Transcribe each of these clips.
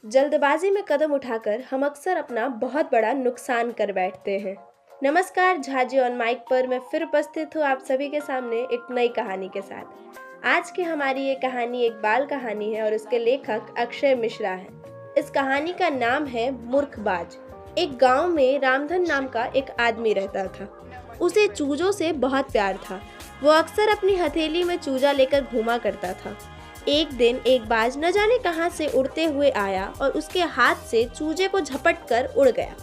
जल्दबाजी में कदम उठाकर हम अक्सर अपना बहुत बड़ा नुकसान कर बैठते हैं। नमस्कार, झाजी ऑन माइक पर मैं फिर उपस्थित हूँ आप सभी के सामने एक नई कहानी के साथ। आज की हमारी ये कहानी एक बाल कहानी है और इसके लेखक अक्षय मिश्रा है। इस कहानी का नाम है मूर्खबाज। एक गांव में रामधन नाम का एक आदमी रहता था। उसे चूजों से बहुत प्यार था। वो अक्सर अपनी हथेली में चूजा लेकर घूमा करता था। एक दिन एक बाज न जाने कहां से उड़ते हुए आया और उसके हाथ से चूजे को झपट कर उड़ गया।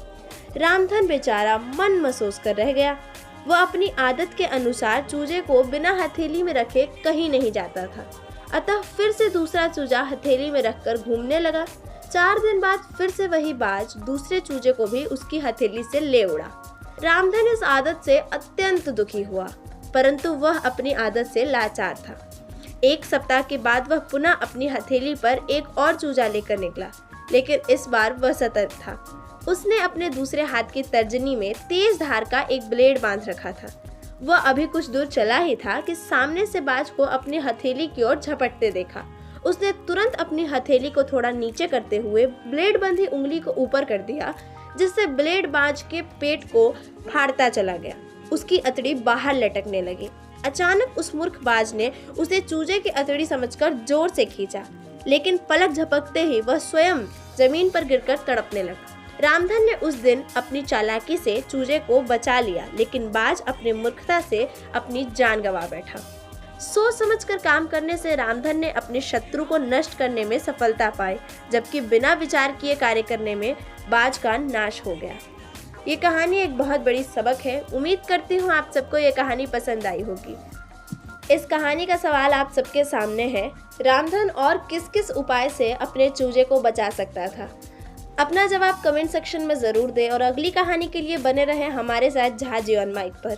रामधन बेचारा मन महसूस कर रह गया। वह अपनी आदत के अनुसार चूजे को बिना हथेली में रखे कहीं नहीं जाता था। अतः फिर से दूसरा चूजा हथेली में रखकर घूमने लगा। 4 दिन बाद फिर से वही बाज दूसरे चूजे को भी उसकी हथेली से ले उड़ा। रामधन इस आदत से अत्यंत दुखी हुआ, परंतु वह अपनी आदत से लाचार था। 1 सप्ताह के बाद वह पुनः अपनी हथेली पर एक और चूजा लेकर निकला, लेकिन इस बार वह सतर्क था। उसने अपने दूसरे हाथ की तर्जनी में तेज धार का एक ब्लेड बांध रखा था। वह अभी कुछ दूर चला ही था कि सामने से बाज को अपनी हथेली की ओर झपटते देखा। उसने तुरंत अपनी हथेली को थोड़ा नीचे करते हुए ब्लेड बंधी उंगली को ऊपर कर दिया, जिससे ब्लेड बाज के पेट को फाड़ता चला गया। उसकी अतड़ी बाहर लटकने लगी। अचानक उस मूर्खबाज ने उसे चूजे की अतड़ी समझकर जोर से खींचा, लेकिन पलक झपकते ही वह स्वयं जमीन पर गिरकर तड़पने लगा। रामधन ने उस दिन अपनी चालाकी से चूजे को बचा लिया, लेकिन बाज अपनी मूर्खता से अपनी जान गंवा बैठा। सोच समझकर काम करने से रामधन ने अपने शत्रु को नष्ट करने में सफलता पाई, जबकि बिना विचार किए कार्य करने में बाज का नाश हो गया। ये कहानी एक बहुत बड़ी सबक है। उम्मीद करती हूँ आप सबको ये कहानी पसंद आई होगी। इस कहानी का सवाल आप सबके सामने है, रामधन और किस किस उपाय से अपने चूजे को बचा सकता था? अपना जवाब कमेंट सेक्शन में ज़रूर दें और अगली कहानी के लिए बने रहें हमारे साथ झाजी ऑन माइक पर।